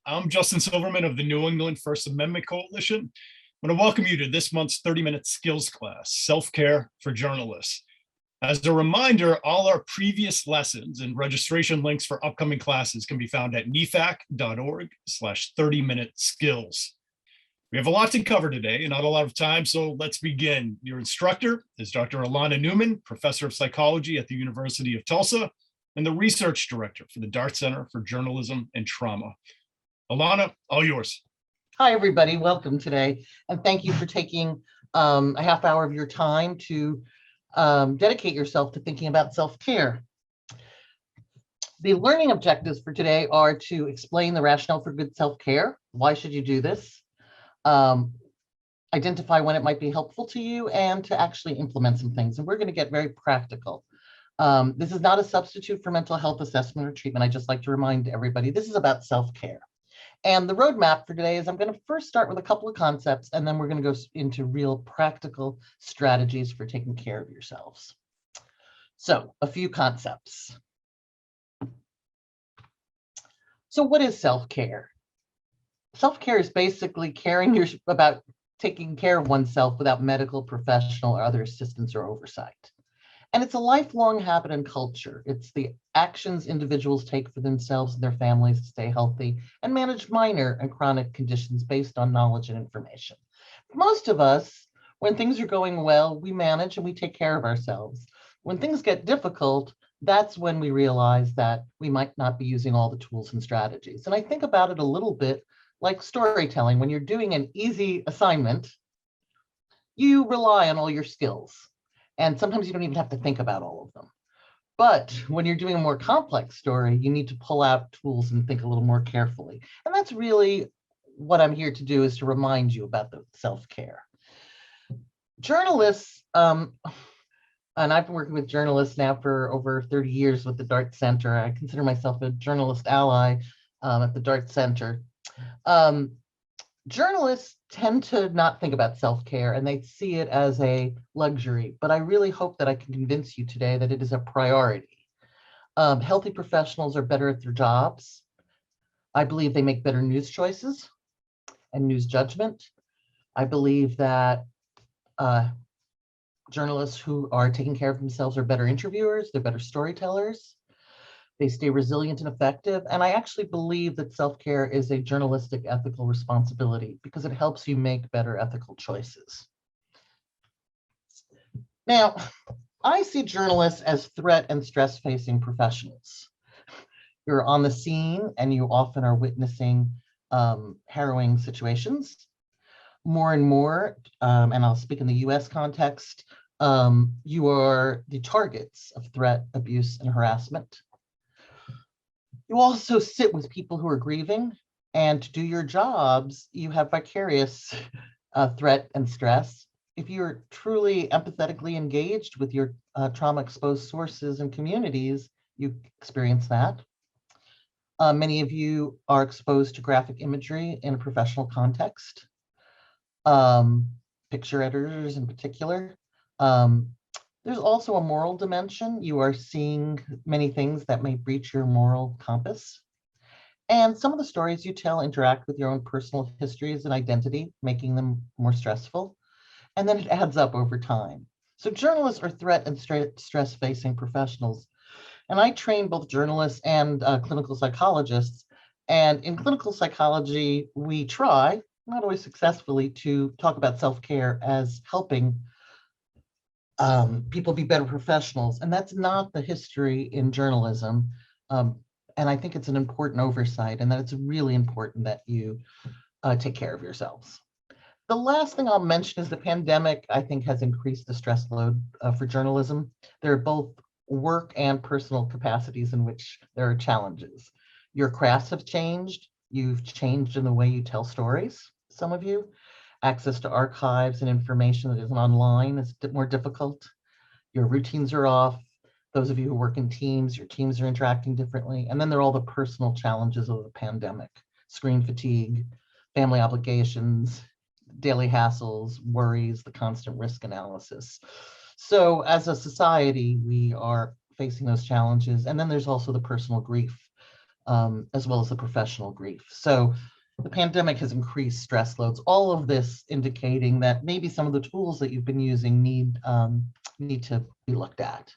I'm Justin Silverman of the New England First Amendment Coalition. I want to welcome you to this month's 30-minute skills class, Self-Care for Journalists. As a reminder, all our previous lessons and registration links for upcoming classes can be found at nefac.org/30-minute skills. We have a lot to cover today and not a lot of time, so let's begin. Your instructor is Dr. Elana Newman, Professor of Psychology at the University of Tulsa, and the Research Director for the Dart Center for Journalism and Trauma. Elana, all yours. Hi, everybody. Welcome today. And thank you for taking a half hour of your time to dedicate yourself to thinking about self-care. The learning objectives for today are to explain the rationale for good self-care. Why should you do this? Identify when it might be helpful to you and to actually implement some things. And we're going to get very practical. This is not a substitute for mental health assessment or treatment. I just like to remind everybody, this is about self-care. And the roadmap for today is I'm going to first start with a couple of concepts, and then we're going to go into real practical strategies for taking care of yourselves. So a few concepts. So what is self-care? Self-care is basically caring about taking care of oneself without medical, professional, or other assistance or oversight. And it's a lifelong habit and culture. It's the actions individuals take for themselves and their families to stay healthy and manage minor and chronic conditions based on knowledge and information. For most of us, when things are going well, we manage and we take care of ourselves. When things get difficult, that's when we realize that we might not be using all the tools and strategies. And I think about it a little bit like storytelling. When you're doing an easy assignment, you rely on all your skills. And sometimes you don't even have to think about all of them. But when you're doing a more complex story, you need to pull out tools and think a little more carefully. And that's really what I'm here to do, is to remind you about the self-care. Journalists, and I've been working with journalists now for over 30 years with the Dart Center. I consider myself a journalist ally at the Dart Center. Journalists tend to not think about self-care, and they see it as a luxury, but I really hope that I can convince you today that it is a priority. Healthy professionals are better at their jobs. I believe they make better news choices and news judgment. I believe that journalists who are taking care of themselves are better interviewers, they're better storytellers. They stay resilient and effective. And I actually believe that self-care is a journalistic ethical responsibility because it helps you make better ethical choices. Now, I see journalists as threat and stress-facing professionals. You're on the scene and you often are witnessing harrowing situations. More and more, and I'll speak in the US context, you are the targets of threat, abuse, and harassment. You also sit with people who are grieving, and to do your jobs, you have vicarious threat and stress. If you're truly empathetically engaged with your trauma-exposed sources and communities, you experience that. Many of you are exposed to graphic imagery in a professional context, picture editors in particular. There's also a moral dimension. You are seeing many things that may breach your moral compass. And some of the stories you tell interact with your own personal histories and identity, making them more stressful. And then it adds up over time. So journalists are threat and stress-facing professionals. And I train both journalists and clinical psychologists. And in clinical psychology, we try, not always successfully, to talk about self-care as helping people be better professionals. And that's not the history in journalism. And I think it's an important oversight, and that it's really important that you take care of yourselves. The last thing I'll mention is the pandemic, I think, has increased the stress load for journalism. There are both work and personal capacities in which there are challenges. Your crafts have changed. You've changed in the way you tell stories, some of you. Access to archives and information that isn't online is more difficult. Your routines are off. Those of you who work in teams, your teams are interacting differently. And then there are all the personal challenges of the pandemic: screen fatigue, family obligations, daily hassles, worries, the constant risk analysis. So as a society, we are facing those challenges. And then there's also the personal grief as well as the professional grief. So the pandemic has increased stress loads, all of this indicating that maybe some of the tools that you've been using need to be looked at.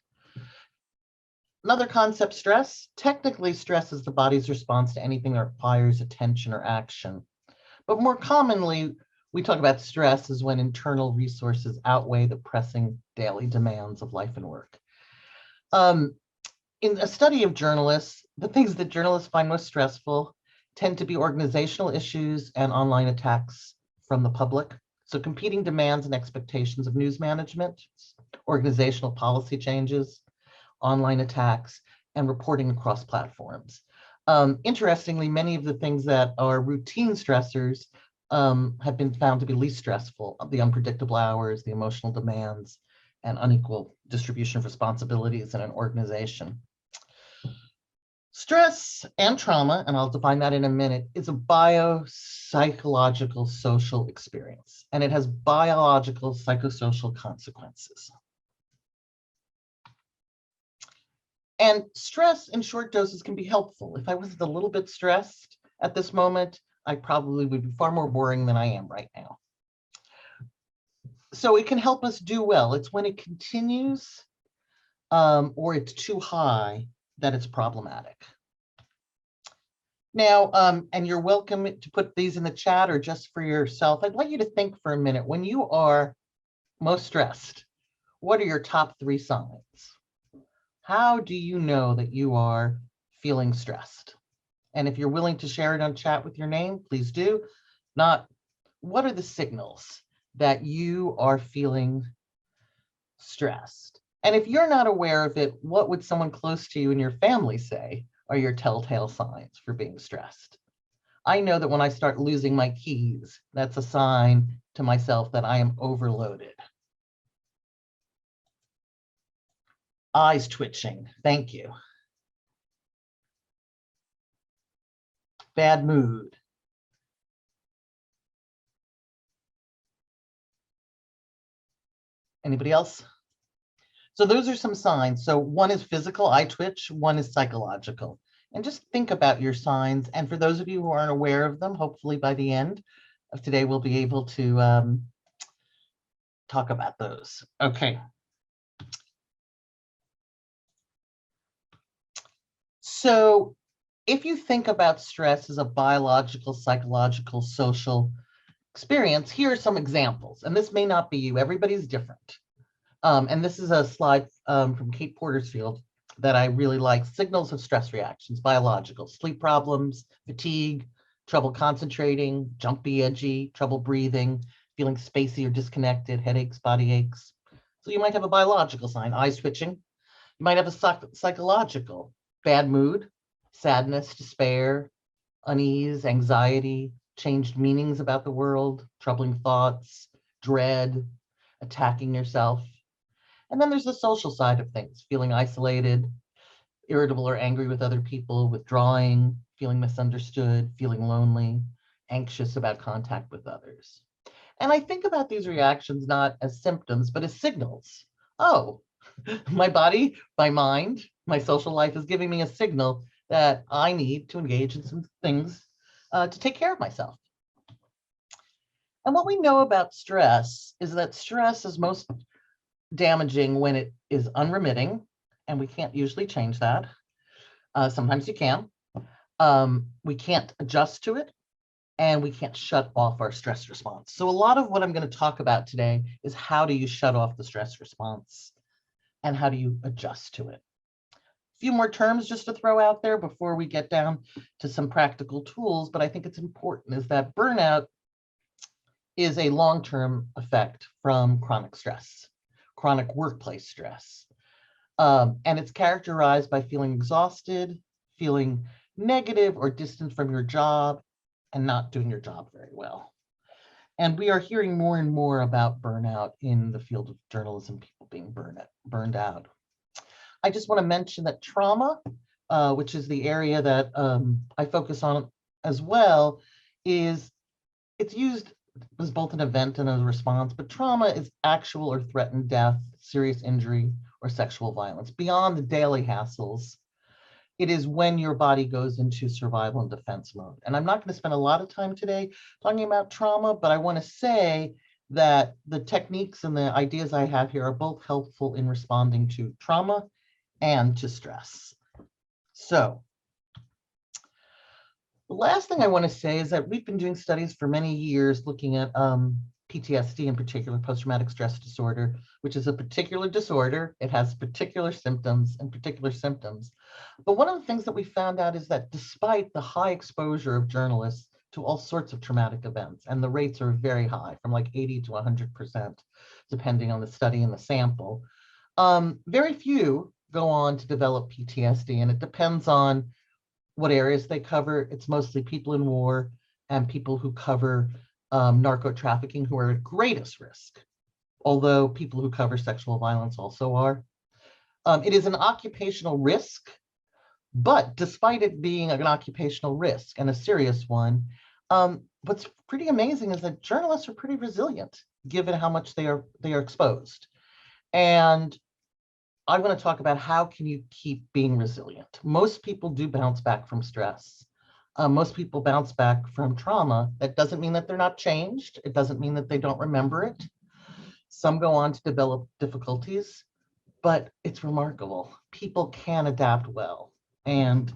Another concept, stress. Technically, stress is the body's response to anything that requires attention or action. But more commonly, we talk about stress as when internal resources outweigh the pressing daily demands of life and work. In a study of journalists, the things that journalists find most stressful tend to be organizational issues and online attacks from the public. So competing demands and expectations of news management, organizational policy changes, online attacks, and reporting across platforms. Interestingly, many of the things that are routine stressors have been found to be least stressful: the unpredictable hours, the emotional demands, and unequal distribution of responsibilities in an organization. Stress and trauma, and I'll define that in a minute, is a biopsychological social experience, and it has biological psychosocial consequences. And stress in short doses can be helpful. If I wasn't a little bit stressed at this moment, I probably would be far more boring than I am right now. So it can help us do well. It's when it continues or it's too high that it's problematic. Now, and you're welcome to put these in the chat or just for yourself. I'd like you to think for a minute, when you are most stressed, what are your top 3 signs? How do you know that you are feeling stressed? And if you're willing to share it on chat with your name, please do. Not, what are the signals that you are feeling stressed? And if you're not aware of it, what would someone close to you in your family say are your telltale signs for being stressed? I know that when I start losing my keys, that's a sign to myself that I am overloaded. Eyes twitching, thank you. Bad mood. Anybody else? So those are some signs. So one is physical, eye twitch, one is psychological. And just think about your signs. And for those of you who aren't aware of them, hopefully by the end of today, we'll be able to talk about those. Okay. So if you think about stress as a biological, psychological, social experience, here are some examples. And this may not be you, everybody's different. And this is a slide from Kate Portersfield that I really like. Signals of stress reactions, biological: sleep problems, fatigue, trouble concentrating, jumpy, edgy, trouble breathing, feeling spacey or disconnected, headaches, body aches. So you might have a biological sign, eyes twitching. You might have a psychological: bad mood, sadness, despair, unease, anxiety, changed meanings about the world, troubling thoughts, dread, attacking yourself. And then there's the social side of things: feeling isolated, irritable or angry with other people, withdrawing, feeling misunderstood, feeling lonely, anxious about contact with others. And I think about these reactions not as symptoms, but as signals. Oh, my body, my mind, my social life is giving me a signal that I need to engage in some things to take care of myself. And what we know about stress is that stress is most damaging when it is unremitting, and we can't usually change that. Sometimes you can. We can't adjust to it, and we can't shut off our stress response. So a lot of what I'm going to talk about today is how do you shut off the stress response and how do you adjust to it. A few more terms just to throw out there before we get down to some practical tools, but I think it's important, is that burnout is a long-term effect from chronic stress, chronic workplace stress. And it's characterized by feeling exhausted, feeling negative or distant from your job, and not doing your job very well. And we are hearing more and more about burnout in the field of journalism, people being burned out. I just want to mention that trauma, which is the area that I focus on as well, it's used as both an event and a response, but trauma is actual or threatened death, serious injury, or sexual violence. Beyond the daily hassles, It is when your body goes into survival and defense mode. And I'm not going to spend a lot of time today talking about trauma, but I want to say that the techniques and the ideas I have here are both helpful in responding to trauma and to stress. So the last thing I want to say is that we've been doing studies for many years looking at PTSD, in particular, post-traumatic stress disorder, which is a particular disorder. It has particular symptoms and particular symptoms. But one of the things that we found out is that despite the high exposure of journalists to all sorts of traumatic events, and the rates are very high, from like 80 to 100%, depending on the study and the sample, very few go on to develop PTSD, and it depends on what areas they cover. It's mostly people in war and people who cover narco trafficking who are at greatest risk, although people who cover sexual violence also are. It is an occupational risk, but despite it being an occupational risk and a serious one, what's pretty amazing is that journalists are pretty resilient given how much they are exposed. And I want to talk about how can you keep being resilient. Most people do bounce back from stress. Most people bounce back from trauma. That doesn't mean that they're not changed. It doesn't mean that they don't remember it. Some go on to develop difficulties, but it's remarkable. People can adapt well. And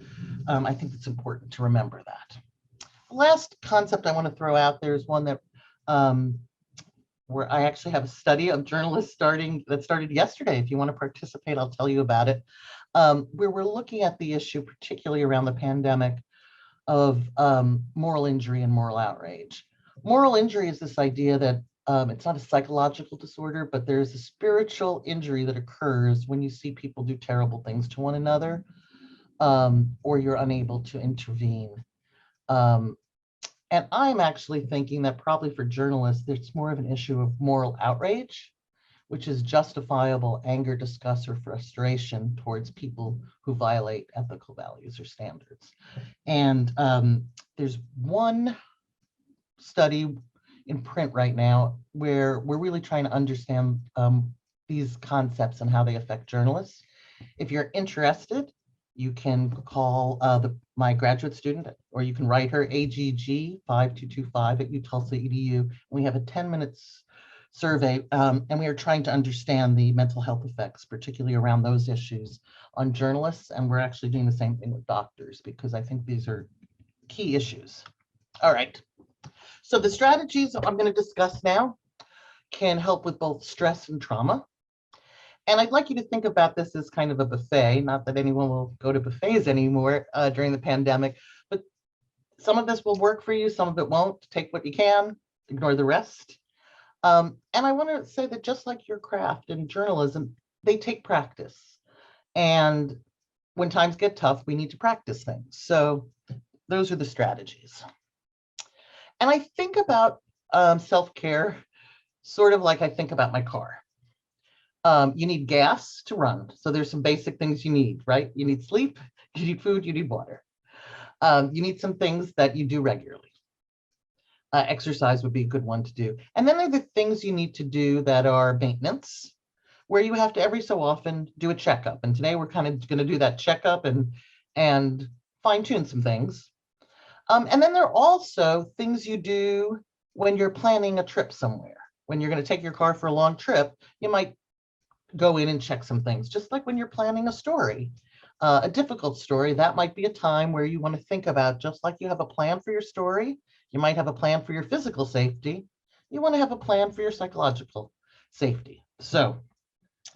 I think it's important to remember that. The last concept I want to throw out there is one that where I actually have a study of journalists that started yesterday. If you want to participate, I'll tell you about it. Where we're looking at the issue, particularly around the pandemic, of moral injury and moral outrage. Moral injury is this idea that it's not a psychological disorder, but there's a spiritual injury that occurs when you see people do terrible things to one another, or you're unable to intervene. And I'm actually thinking that probably for journalists, it's more of an issue of moral outrage, which is justifiable anger, disgust, or frustration towards people who violate ethical values or standards. And there's one study in print right now where we're really trying to understand these concepts and how they affect journalists. If you're interested, you can call my graduate student, or you can write her AGG 5225 at UTulsa.edu. We have a 10-minute survey, and we are trying to understand the mental health effects, particularly around those issues, on journalists. And we're actually doing the same thing with doctors, because I think these are key issues. All right. So the strategies I'm going to discuss now can help with both stress and trauma. And I'd like you to think about this as kind of a buffet, not that anyone will go to buffets anymore during the pandemic, but some of this will work for you, some of it won't. Take what you can, ignore the rest. And I want to say that just like your craft in journalism, they take practice. And when times get tough, we need to practice things. So those are the strategies. And I think about self-care sort of like I think about my car. You need gas to run. So there's some basic things you need, right? You need sleep, you need food, you need water. You need some things that you do regularly. Exercise would be a good one to do. And then there are the things you need to do that are maintenance, where you have to every so often do a checkup. And today we're kind of going to do that checkup and fine tune some things. And then there are also things you do when you're planning a trip somewhere. When you're going to take your car for a long trip, you might go in and check some things, just like when you're planning a story, a difficult story. That might be a time where you want to think about, just like you have a plan for your story, you might have a plan for your physical safety, you want to have a plan for your psychological safety. So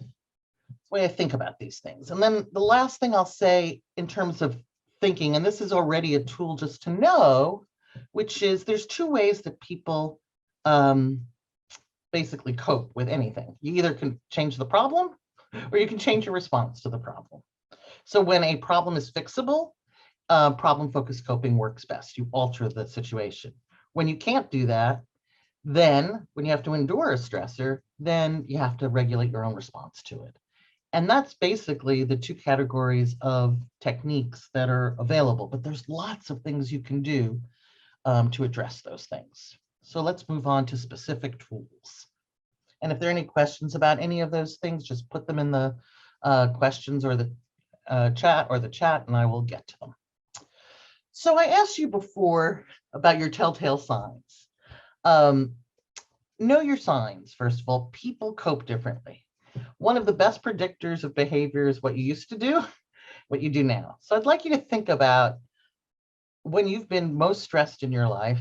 that's the way I think about these things. And then the last thing I'll say in terms of thinking, and this is already a tool just to know, which is there's two ways that people basically cope with anything. You either can change the problem or you can change your response to the problem. So when a problem is fixable, problem-focused coping works best. You alter the situation. When you can't do that, then when you have to endure a stressor, then you have to regulate your own response to it. And that's basically the two categories of techniques that are available, but there's lots of things you can do to address those things. So let's move on to specific tools. And if there are any questions about any of those things, just put them in the questions or the chat or the chat, and I will get to them. So I asked you before about your telltale signs. Know your signs, first of all. People cope differently. One of the best predictors of behavior is what you used to do, what you do now. So I'd like you to think about when you've been most stressed in your life,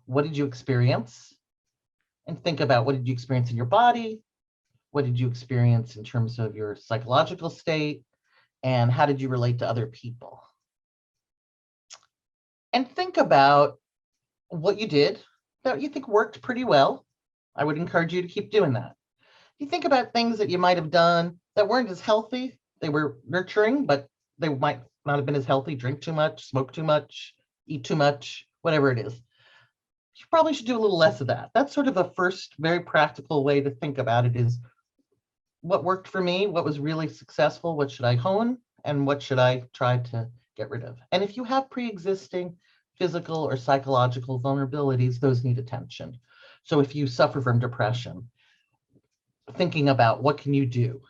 what did you experience? And think about what did you experience in your body? What did you experience in terms of your psychological state? And how did you relate to other people? And think about what you did that you think worked pretty well. I would encourage you to keep doing that. You think about things that you might have done that weren't as healthy. They were nurturing, but they might not have been as healthy. Drink too much, smoke too much, eat too much, whatever it is. You probably should do a little less of that. That's sort of a first very practical way to think about it, is what worked for me, what was really successful, what should I hone, and what should I try to get rid of? And if you have pre-existing physical or psychological vulnerabilities, those need attention. So if you suffer from depression, thinking about what can you do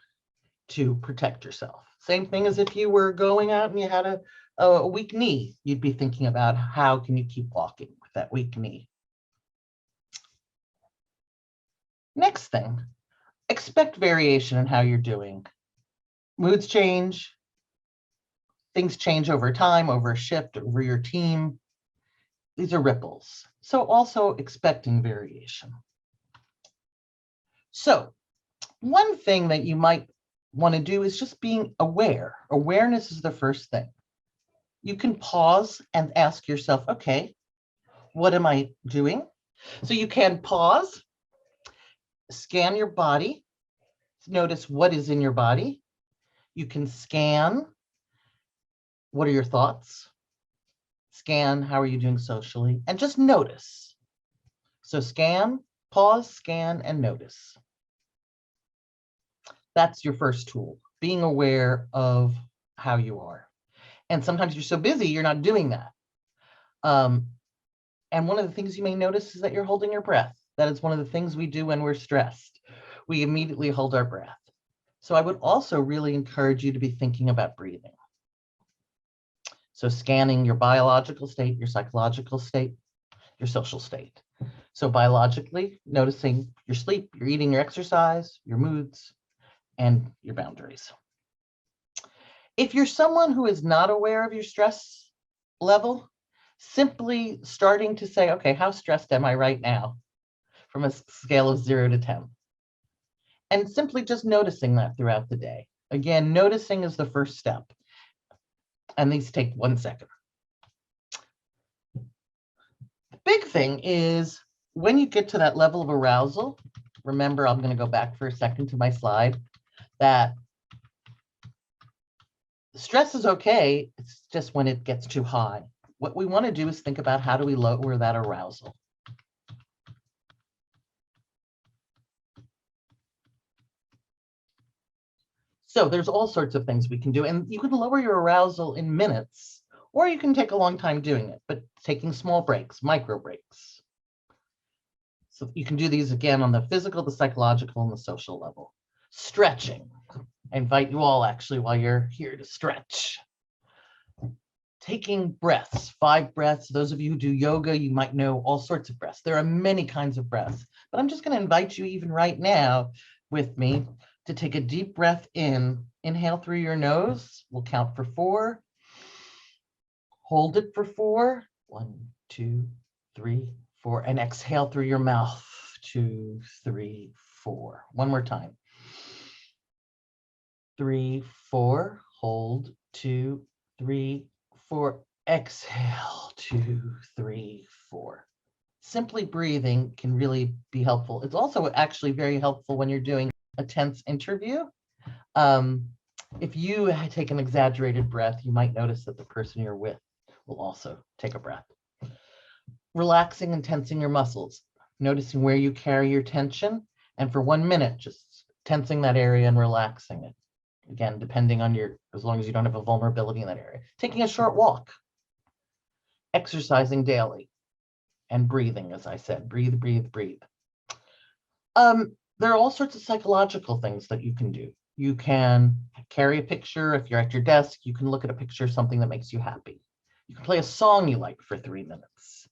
to protect yourself. Same thing as if you were going out and you had a weak knee, you'd be thinking about how can you keep walking with that weak knee. Next thing, expect variation in how you're doing. Moods change, things change over time, over a shift, over your team. These are ripples. So also expecting variation. So one thing that you might want to do is just being aware. Awareness is the first thing. You can pause and ask yourself, okay, what am I doing? So you can pause, scan your body, notice what is in your body. You can scan, what are your thoughts? Scan, how are you doing socially? And just notice. So scan, pause, scan, and notice. That's your first tool, being aware of how you are. And sometimes you're so busy, you're not doing that. And one of the things you may notice is that you're holding your breath. That is one of the things we do when we're stressed. We immediately hold our breath. So I would also really encourage you to be thinking about breathing. So scanning your biological state, your psychological state, your social state. So biologically, noticing your sleep, your eating, your exercise, your moods, and your boundaries. If you're someone who is not aware of your stress level, simply starting to say, okay, how stressed am I right now? From a scale of 0 to 10. And simply just noticing that throughout the day. Again, noticing is the first step. And these take 1 second. The big thing is when you get to that level of arousal, remember, I'm going to go back for a second to my slide, that stress is okay. It's just when it gets too high. What we want to do is think about how do we lower that arousal. So there's all sorts of things we can do, and you can lower your arousal in minutes, or you can take a long time doing it, but taking small breaks, micro breaks. So you can do these again on the physical, the psychological, and the social level. Stretching. I invite you all actually while you're here to stretch. Taking breaths, 5 breaths. Those of you who do yoga, you might know all sorts of breaths. There are many kinds of breaths, but I'm just going to invite you even right now with me to take a deep breath in. Inhale through your nose. We'll count for 4. Hold it for 4. 1, 2, 3, 4. And exhale through your mouth. 2, 3, 4. One more time. 3, 4. Hold. 2, 3, 4. Exhale. 2, 3, 4. Simply breathing can really be helpful. It's also actually very helpful when you're doing a tense interview. If you take an exaggerated breath, you might notice that the person you're with will also take a breath. Relaxing and tensing your muscles, noticing where you carry your tension, and for 1 minute, just tensing that area and relaxing it. Again, depending on as long as you don't have a vulnerability in that area. Taking a short walk, exercising daily, and breathing, as I said, breathe, breathe, breathe. There are all sorts of psychological things that you can do. You can carry a picture. If you're at your desk, you can look at a picture of something that makes you happy. You can play a song you like for 3 minutes.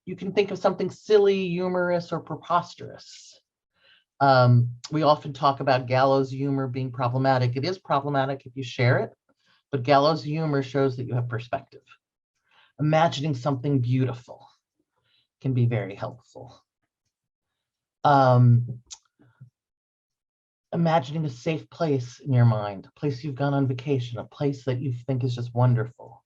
You can think of something silly, humorous, or preposterous. We often talk about gallows humor being problematic. It is problematic if you share it, but gallows humor shows that you have perspective. Imagining something beautiful can be very helpful. Imagining a safe place in your mind, a place you've gone on vacation, a place that you think is just wonderful.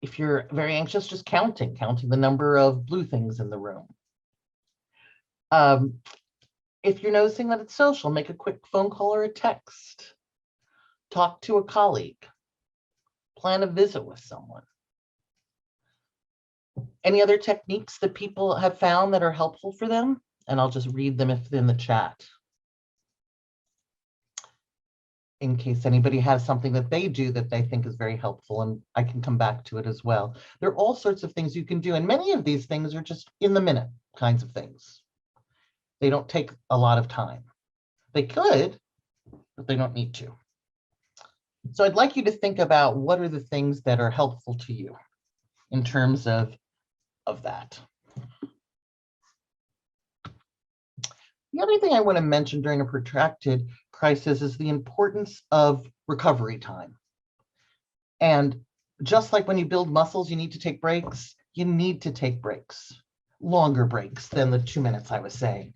If you're very anxious, just counting the number of blue things in the room. If you're noticing that it's social, make a quick phone call or a text. Talk to a colleague. Plan a visit with someone. Any other techniques that people have found that are helpful for them? And I'll just read them if in the chat, in case anybody has something that they do that they think is very helpful, and I can come back to it as well. There are all sorts of things you can do, and many of these things are just in the minute kinds of things. They don't take a lot of time. They could, but they don't need to. So I'd like you to think about what are the things that are helpful to you in terms of that. The other thing I want to mention during a protracted crisis is the importance of recovery time. And just like when you build muscles, you need to take breaks. You need to take breaks, longer breaks than the 2 minutes I was saying.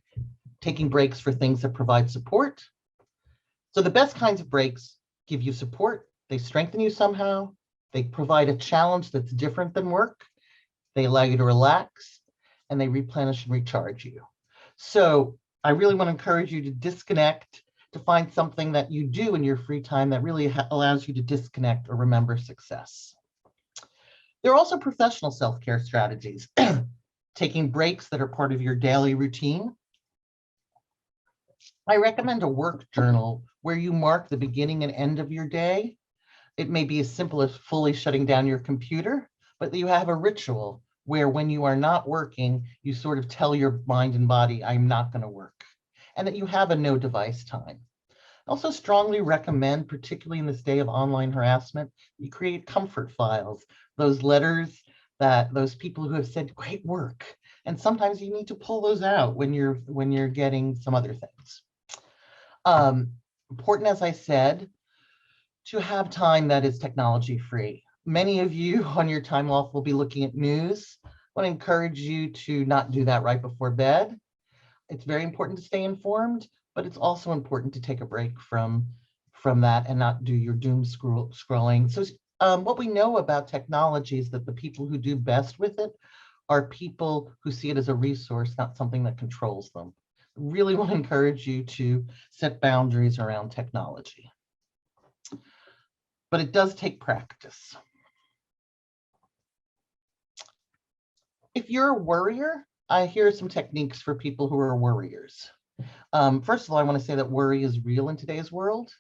Taking breaks for things that provide support. So the best kinds of breaks give you support. They strengthen you somehow. They provide a challenge that's different than work. They allow you to relax, and they replenish and recharge you. So I really want to encourage you to disconnect, to find something that you do in your free time that really allows you to disconnect or remember success. There are also professional self-care strategies. Taking breaks that are part of your daily routine. I recommend a work journal where you mark the beginning and end of your day. It may be as simple as fully shutting down your computer, but you have a ritual where when you are not working, you sort of tell your mind and body, I'm not going to work, and that you have a no device time. I also strongly recommend, particularly in this day of online harassment, you create comfort files, those letters that those people who have said great work. And sometimes you need to pull those out when you're getting some other things. Important, as I said, to have time that is technology free. Many of you on your time off will be looking at news. I want to encourage you to not do that right before bed. It's very important to stay informed, but it's also important to take a break from that and not do your doom scrolling. So what we know about technology is that the people who do best with it are people who see it as a resource, not something that controls them. I really want to encourage you to set boundaries around technology. But it does take practice. If you're a worrier, here are some techniques for people who are worriers. First of all, I want to say that worry is real in today's world.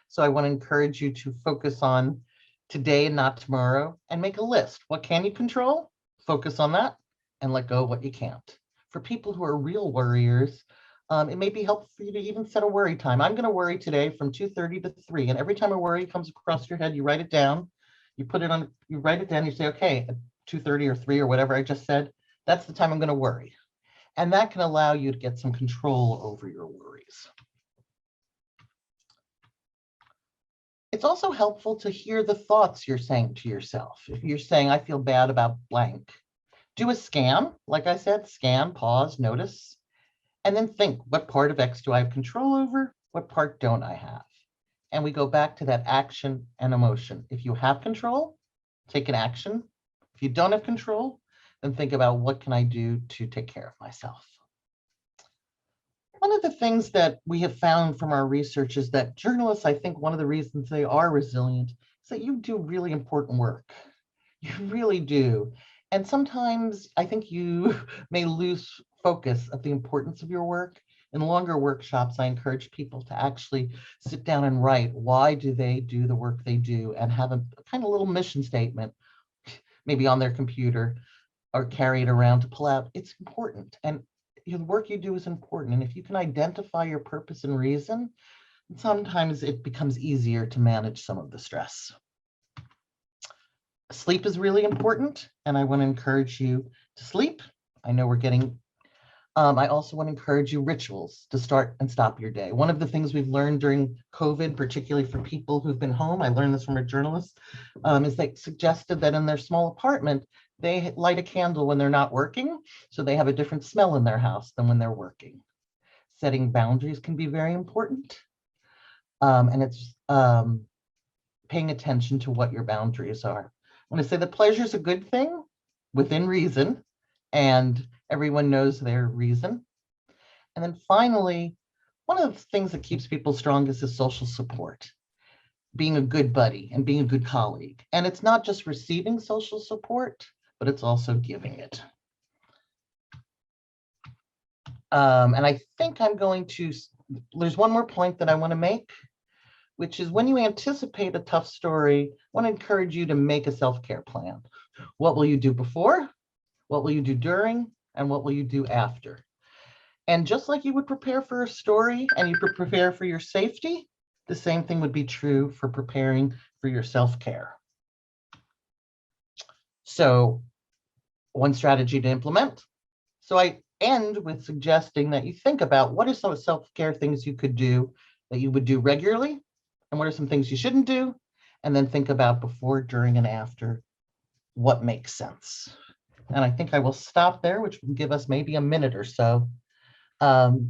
So I want to encourage you to focus on today and not tomorrow, and make a list. What can you control? Focus on that and let go of what you can't. For people who are real worriers, it may be helpful for you to even set a worry time. I'm going to worry today from 2:30 to 3. And every time a worry comes across your head, you write it down. You write it down. You say, okay, at 2:30 or 3 or whatever I just said, that's the time I'm going to worry. And that can allow you to get some control over your worries. It's also helpful to hear the thoughts you're saying to yourself. If you're saying, I feel bad about blank, do a scan. Like I said, scan, pause, notice, and then think, what part of X do I have control over? What part don't I have? And we go back to that action and emotion. If you have control, take an action. If you don't have control, then think about what can I do to take care of myself. One of the things that we have found from our research is that journalists, I think one of the reasons they are resilient is that you do really important work. You really do. And sometimes I think you may lose focus of the importance of your work. In longer workshops, I encourage people to actually sit down and write, why do they do the work they do, and have a kind of little mission statement, maybe on their computer, or carry it around to pull out. It's important. And the work you do is important. And if you can identify your purpose and reason, Sometimes it becomes easier to manage some of the stress. Sleep is really important, and I want to encourage you to sleep. I know we're getting, I also want to encourage you rituals to start and stop your day. One of the things we've learned during COVID, particularly for people who've been home, I learned this from a journalist, is they suggested that in their small apartment, they light a candle when they're not working, so they have a different smell in their house than when they're working. Setting boundaries can be very important. And it's paying attention to what your boundaries are. I want to say that pleasure is a good thing within reason, and everyone knows their reason. And then finally, one of the things that keeps people strongest is social support, being a good buddy and being a good colleague. And it's not just receiving social support, but it's also giving it. And I think I'm going to, there's one more point that I want to make, which is when you anticipate a tough story, I want to encourage you to make a self-care plan. What will you do before? What will you do during? And what will you do after? And just like you would prepare for a story and you prepare for your safety, the same thing would be true for preparing for your self-care. So one strategy to implement. So I end with suggesting that you think about what are some self-care things you could do that you would do regularly, and what are some things you shouldn't do, and then think about before, during, and after what makes sense. And I think I will stop there, which will give us maybe a minute or so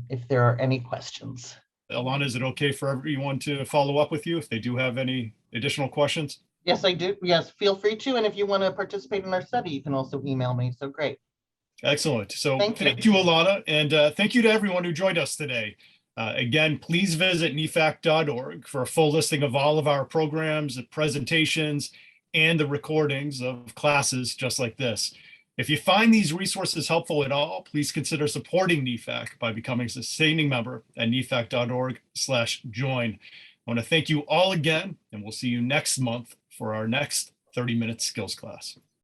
if there are any questions. Elana, is it okay for everyone to follow up with you if they do have any additional questions? Yes, I do. Yes, feel free to. And if you want to participate in our study, you can also email me. So great. Excellent. So Thank you, Elana, and thank you to everyone who joined us today. Again, please visit nefac.org for a full listing of all of our programs, the presentations, and the recordings of classes just like this. If you find these resources helpful at all, please consider supporting NEFAC by becoming a sustaining member at nefac.org/join. I want to thank you all again, and we'll see you next month for our next 30-minute skills class.